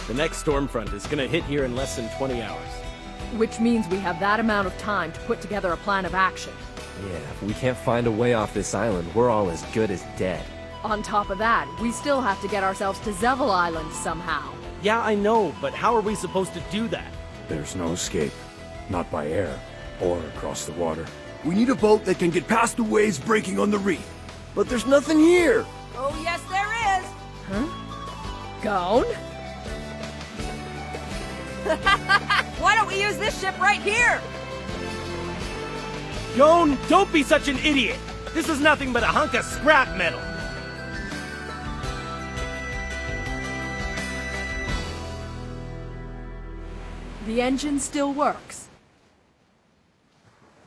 The next storm front is gonna hit here in less than 20 hours. Which means we have that amount of time to put together a plan of action. Yeah, if we can't find a way off this island, we're all as good as dead. On top of that, we still have to get ourselves to Zevil Island somehow. Yeah, I know, but how are we supposed to do that? There's no escape. Not by air, or across the water. We need a boat that can get past the waves breaking on the reef. But there's nothing here! Oh, yes, there is! Gone? Why don't we use this ship right here? Gon, don't be such an idiot! This is nothing but a hunk of scrap metal! The engine still works.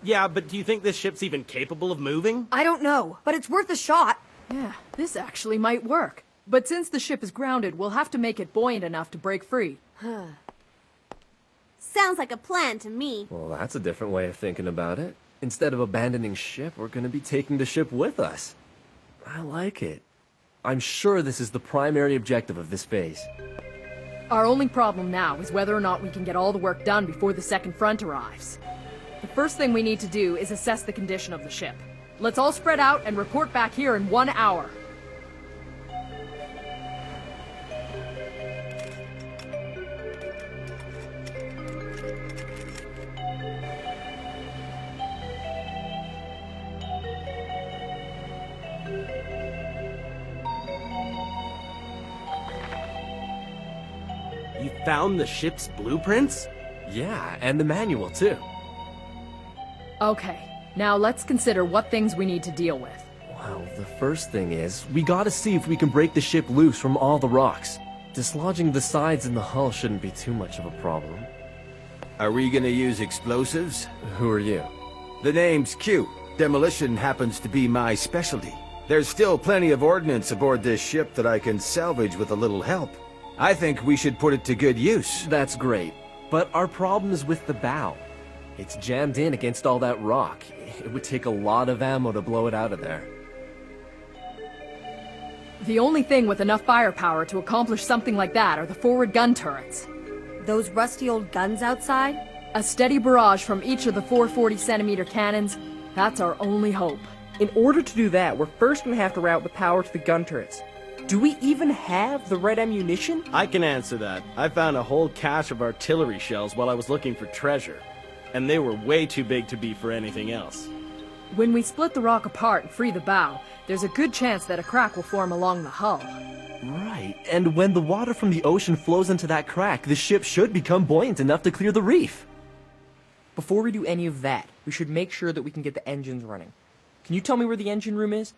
Yeah, but do you think this ship's even capable of moving? I don't know, but it's worth a shot. Yeah, this actually might work. But since the ship is grounded, we'll have to make it buoyant enough to break free. Sounds like a plan to me. Well, that's a different way of thinking about it. Instead of abandoning ship, we're gonna be taking the ship with us. I like it. I'm sure this is the primary objective of this phase. Our only problem now is whether or not we can get all the work done before the second front arrives. The first thing we need to do is assess the condition of the ship. Let's all spread out and report back here in 1 hour. You found the ship's blueprints? Yeah, and the manual too. Okay, now let's consider what things we need to deal with. Well, the first thing is, we gotta see if we can break the ship loose from all the rocks. Dislodging the sides and the hull shouldn't be too much of a problem. Are we gonna use explosives? Who are you? The name's Q. Demolition happens to be my specialty. There's still plenty of ordnance aboard this ship that I can salvage with a little help. I think we should put it to good use. That's great, but our problem is with the bow. It's jammed in against all that rock. It would take a lot of ammo to blow it out of there. The only thing with enough firepower to accomplish something like that are the forward gun turrets. Those rusty old guns outside? A steady barrage from each of the 440-centimeter cannons, that's our only hope. In order to do that, we're first gonna have to route the power to the gun turrets. Do we even have the right ammunition? I can answer that. I found a whole cache of artillery shells while I was looking for treasure. And they were way too big to be for anything else. When we split the rock apart and free the bow, there's a good chance that a crack will form along the hull. Right, and when the water from the ocean flows into that crack, the ship should become buoyant enough to clear the reef. Before we do any of that, we should make sure that we can get the engines running. Can you tell me where the engine room is?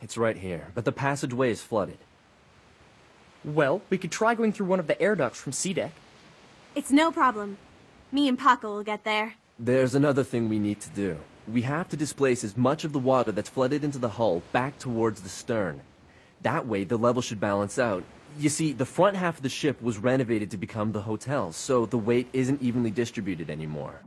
It's right here, but the passageway is flooded. Well, we could try going through one of the air ducts from C-Deck. It's no problem. Me and Paco will get there. There's another thing we need to do. We have to displace as much of the water that's flooded into the hull back towards the stern. That way, the level should balance out. You see, the front half of the ship was renovated to become the hotel, so the weight isn't evenly distributed anymore.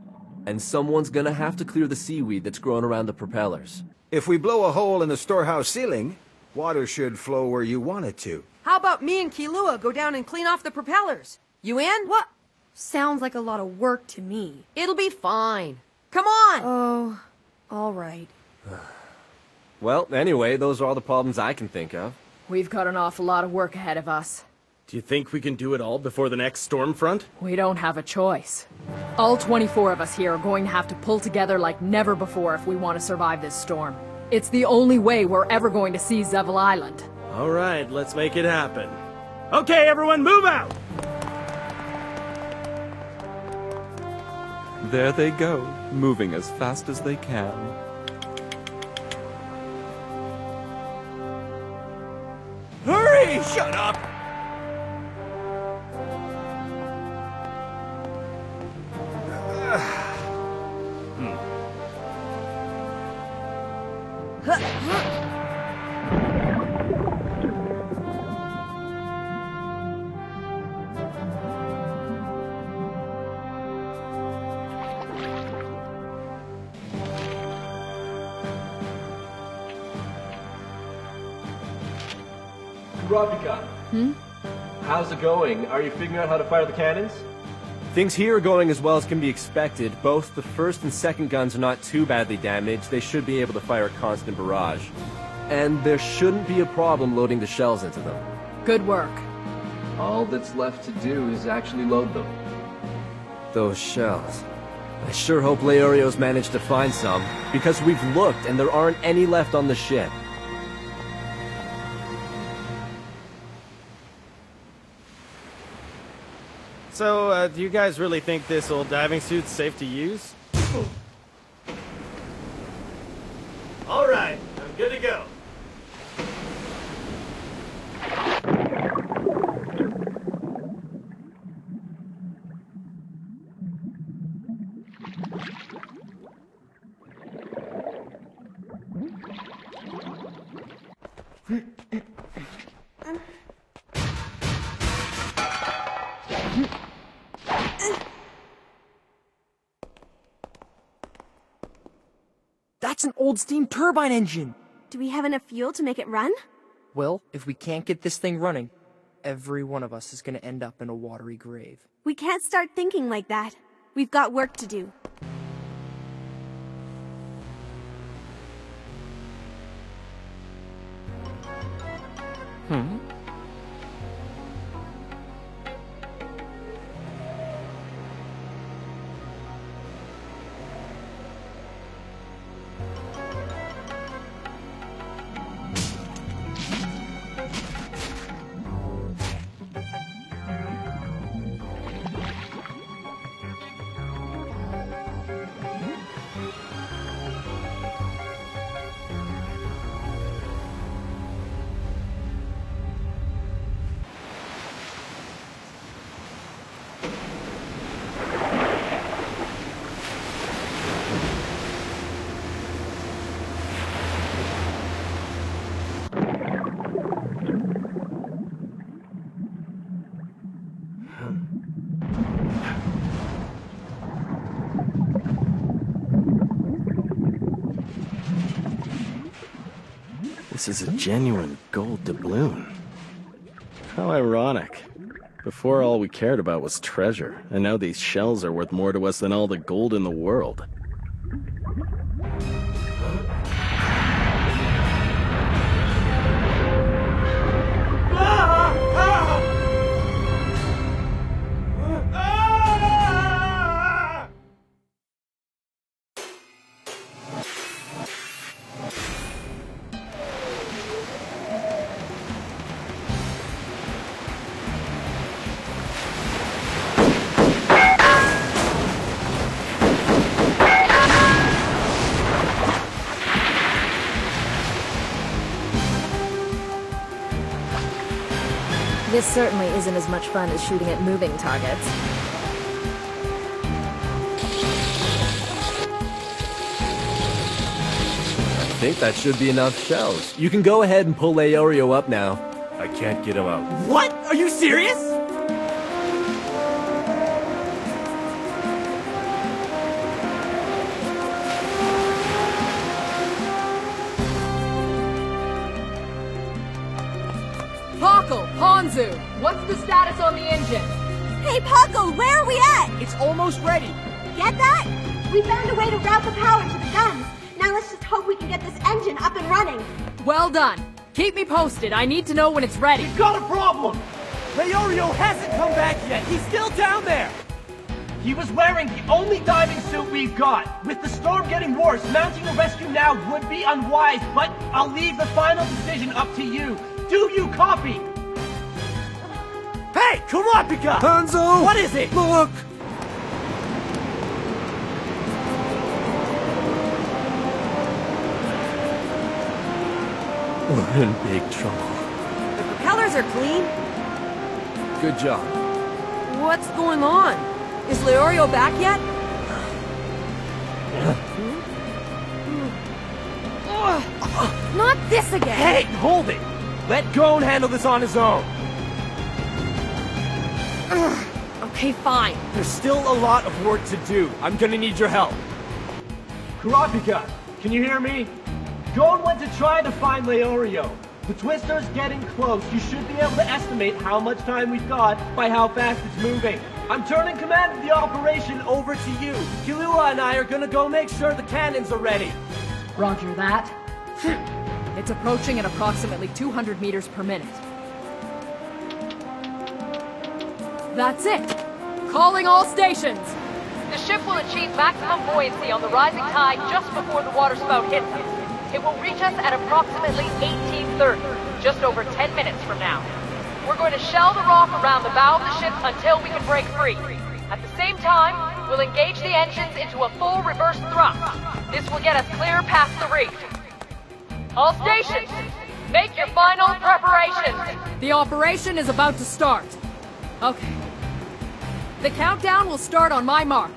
And someone's gonna have to clear the seaweed that's growing around the propellers. If we blow a hole in the storehouse ceiling, water should flow where you want it to. How about me and Kilua go down and clean off the propellers? You in? What? Sounds like a lot of work to me. It'll be fine. Come on! Oh, all right. Well, anyway, those are all the problems I can think of. We've got an awful lot of work ahead of us. Do you think we can do it all before the next storm front? We don't have a choice. All 24 of us here are going to have to pull together like never before if we want to survive this storm. It's the only way we're ever going to see Zevil Island. All right, let's make it happen. Okay, everyone, move out! There they go, moving as fast as they can. Hurry! Shut up! Radhika. how's it going? Are you figuring out how to fire the cannons? Things here are going as well as can be expected. Both the first and second guns are not too badly damaged. They should be able to fire a constant barrage. And there shouldn't be a problem loading the shells into them. Good work. All that's left to do is actually load them. Those shells. I sure hope Leorio's managed to find some, because we've looked and there aren't any left on the ship. So, do you guys really think this old diving suit's safe to use? All right, I'm good to go. That's an old steam turbine engine! Do we have enough fuel to make it run? Well, if we can't get this thing running, every one of us is gonna end up in a watery grave. We can't start thinking like that. We've got work to do. This is a genuine gold doubloon. How ironic. Before, all we cared about was treasure, and now these shells are worth more to us than all the gold in the world. This certainly isn't as much fun as shooting at moving targets. I think that should be enough shells. You can go ahead and pull Leorio up now. I can't get him out. What? Are you serious? Paco, Ponzu, what's the status on the engine? Hey, Paco, where are we at? It's almost ready. Get that? We found a way to route the power to the guns. Now let's just hope we can get this engine up and running. Well done. Keep me posted. I need to know when it's ready. We've got a problem! Leorio hasn't come back yet. He's still down there. He was wearing the only diving suit we've got. With the storm getting worse, mounting a rescue now would be unwise, but I'll leave the final decision up to you. Do you copy? Hey, Kurapika! Hanzo! What is it? Look! We're in big trouble. The propellers are clean. Good job. What's going on? Is Leorio back yet? Not this again! Hey, hold it! Let Gon handle this on his own. Okay, fine. There's still a lot of work to do. I'm gonna need your help. Kurapika, can you hear me? Gon went to try to find Leorio. The twister's getting close. You should be able to estimate how much time we've got by how fast it's moving. I'm turning command of the operation over to you. Killua and I are gonna go make sure the cannons are ready. Roger that. It's approaching at approximately 200 meters per minute. That's it! Calling all stations! The ship will achieve maximum buoyancy on the rising tide just before the waterspout hits it. It will reach us at approximately 1830, just over 10 minutes from now. We're going to shell the rock around the bow of the ship until we can break free. At the same time, we'll engage the engines into a full reverse thrust. This will get us clear past the reef. All stations, make your final preparations. The operation is about to start. Okay. The countdown will start on my mark.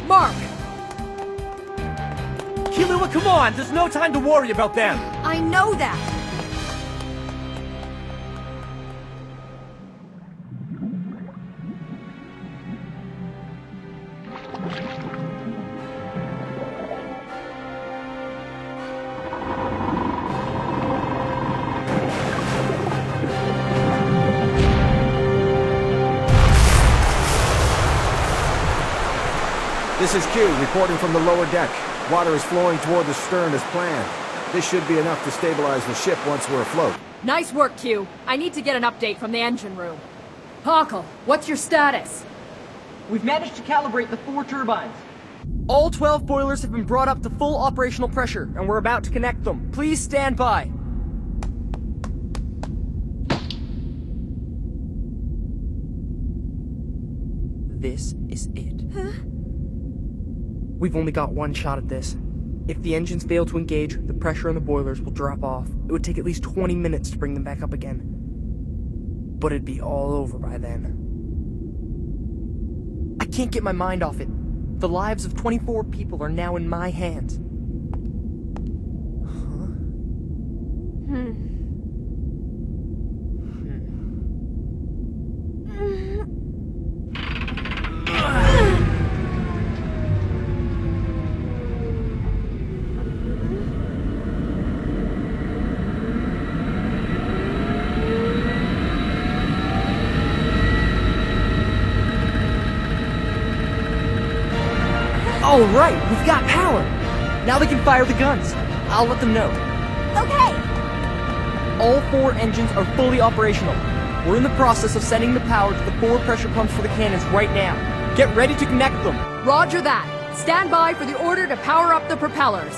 Mark! Killua, come on! There's no time to worry about them! I know that! This is Q, reporting from the lower deck. Water is flowing toward the stern as planned. This should be enough to stabilize the ship once we're afloat. Nice work, Q. I need to get an update from the engine room. Hockle, what's your status? We've managed to calibrate the 4 turbines. All 12 boilers have been brought up to full operational pressure, and we're about to connect them. Please stand by. This is it. Huh? We've only got one shot at this. If the engines fail to engage, the pressure on the boilers will drop off. It would take at least 20 minutes to bring them back up again. But it'd be all over by then. I can't get my mind off it. The lives of 24 people are now in my hands. All right, we've got power. Now we can fire the guns. I'll let them know. Okay. All 4 engines are fully operational. We're in the process of sending the power to the 4 pressure pumps for the cannons right now. Get ready to connect them. Roger that. Stand by for the order to power up the propellers.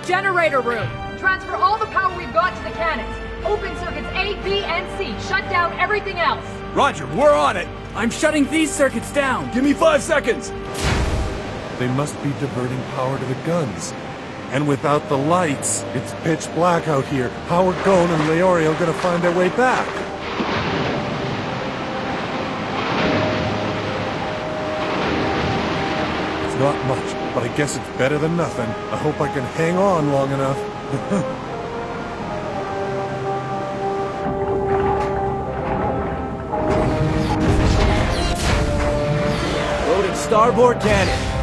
Generator room. Transfer all the power we've got to the cannons. Open circuits A, B, and C. Shut down everything else. Roger, we're on it! I'm shutting these circuits down. Give me 5 seconds! They must be diverting power to the guns. And without the lights, it's pitch black out here. How are Gon and Leorio gonna find their way back? It's not much, but I guess it's better than nothing. I hope I can hang on long enough. Loading starboard cannon.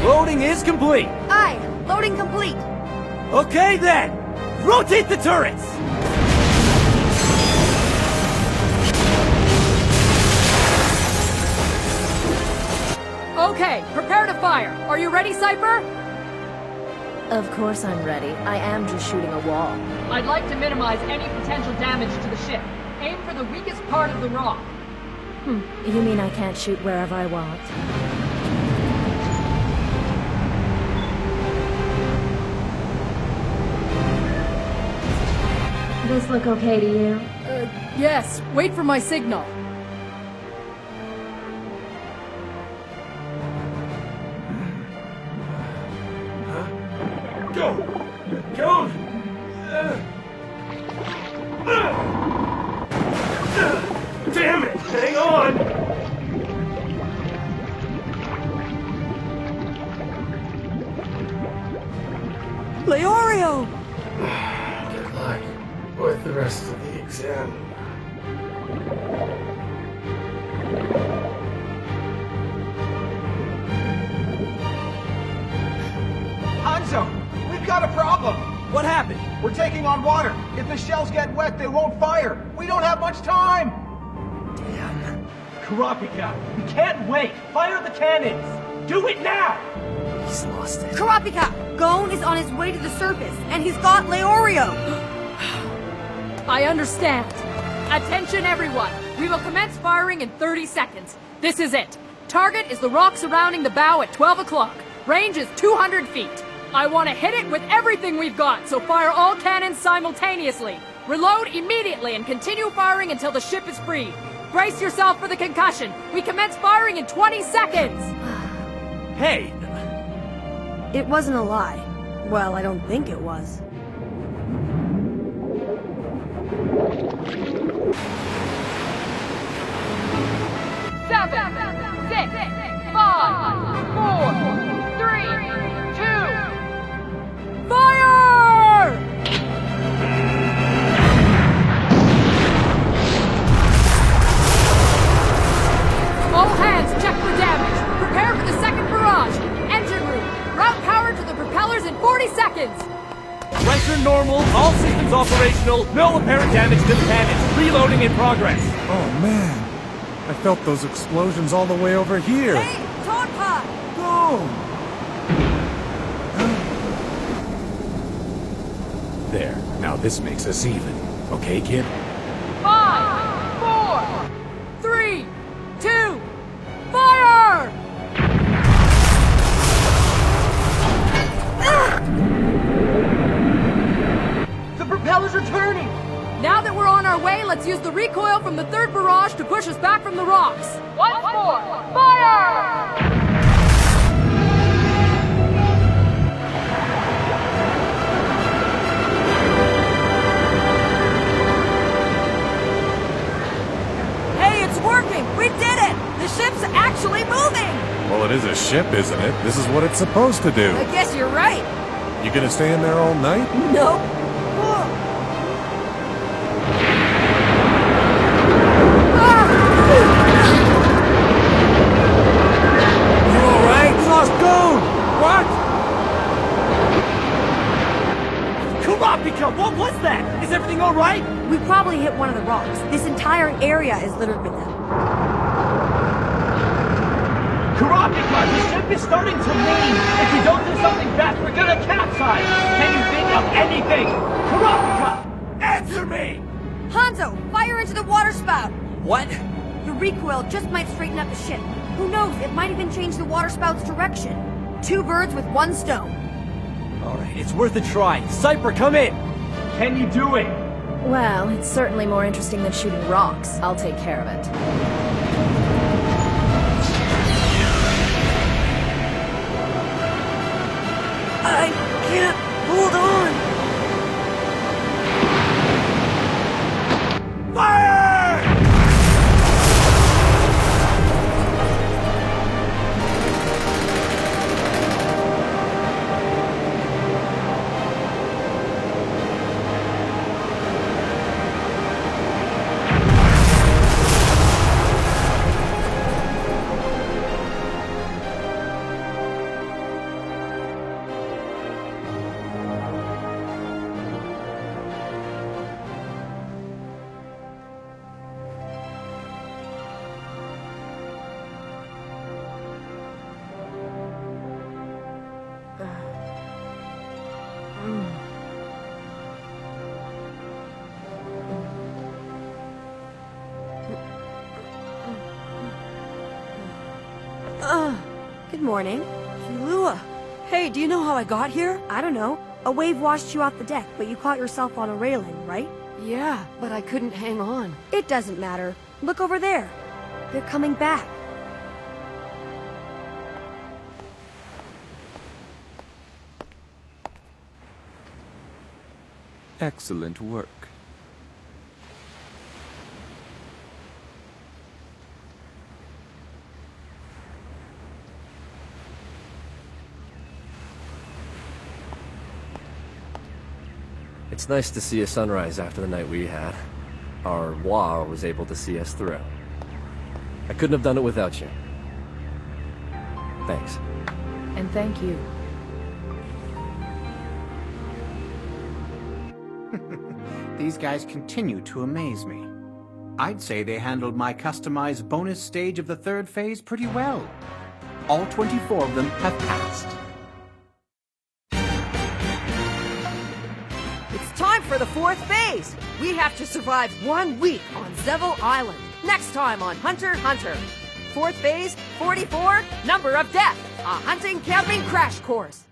Loading is complete. Aye, loading complete. Okay then, rotate the turrets. Okay, prepare to fire. Are you ready, Cypher? Of course I'm ready. I am just shooting a wall. I'd like to minimize any potential damage to the ship. Aim for the weakest part of the rock. You mean I can't shoot wherever I want? This look okay to you? Yes. Wait for my signal. Go! Gon! Damn it! Hang on! Leorio! Good luck with the rest of the exam. What happened? We're taking on water. If the shells get wet, they won't fire. We don't have much time. Damn. Kurapika, we can't wait. Fire the cannons. Do it now. He's lost it. Kurapika! Gon is on his way to the surface, and he's got Leorio! I understand. Attention everyone. We will commence firing in 30 seconds. This is it. Target is the rock surrounding the bow at 12 o'clock. Range is 200 feet. I want to hit it with everything we've got, so fire all cannons simultaneously. Reload immediately and continue firing until the ship is free. Brace yourself for the concussion. We commence firing in 20 seconds. Hey! It wasn't a lie. Well, I don't think it was. Seven, 6, 5, 4, 3, 2. Fire! All hands, check for damage. Prepare for the second barrage. Engine room. Route power to the propellers in 40 seconds. Pressure normal, all systems operational, no apparent damage to the cannons. Reloading in progress. Oh man, I felt those explosions all the way over here. Hey, Tonka! Go! There, now this makes us even. Okay, kid? 5, 4. 3, 2, fire! The propellers are turning! Now that we're on our way, let's use the recoil from the third barrage to push us back from the rocks. Once more, fire! Hey, it's working! We did it! The ship's actually moving! Well, it is a ship, isn't it? This is what it's supposed to do. I guess you're right. You gonna stay in there all night? Nope. You alright? Lost Gon! What? Kurapika, what was that? Is everything alright? We probably hit one of the rocks. This entire area is littered with them. Kurapika, the ship is starting to lean! If we don't do something fast, we're gonna capsize! Can you think of anything? Kurapika! Answer me! Hanzo, fire into the water spout! What? The recoil just might straighten up the ship. Who knows, it might even change the water spout's direction. 2 birds with 1 stone. Alright, it's worth a try. Cypher, come in! Can you do it? Well, it's certainly more interesting than shooting rocks. I'll take care of it. I can't hold on! Fire! Good morning. Lua. Hey, do you know how I got here? I don't know. A wave washed you off the deck, but you caught yourself on a railing, right? Yeah, but I couldn't hang on. It doesn't matter. Look over there. They're coming back. Excellent work. It's nice to see a sunrise after the night we had. Our Wa was able to see us through. I couldn't have done it without you. Thanks. And thank you. These guys continue to amaze me. I'd say they handled my customized bonus stage of the third phase pretty well. All 24 of them have passed. It's time for the fourth phase. We have to survive 1 week on Zevel Island. Next time on Hunter x Hunter. Fourth phase, 44, number of death. A hunting camping crash course.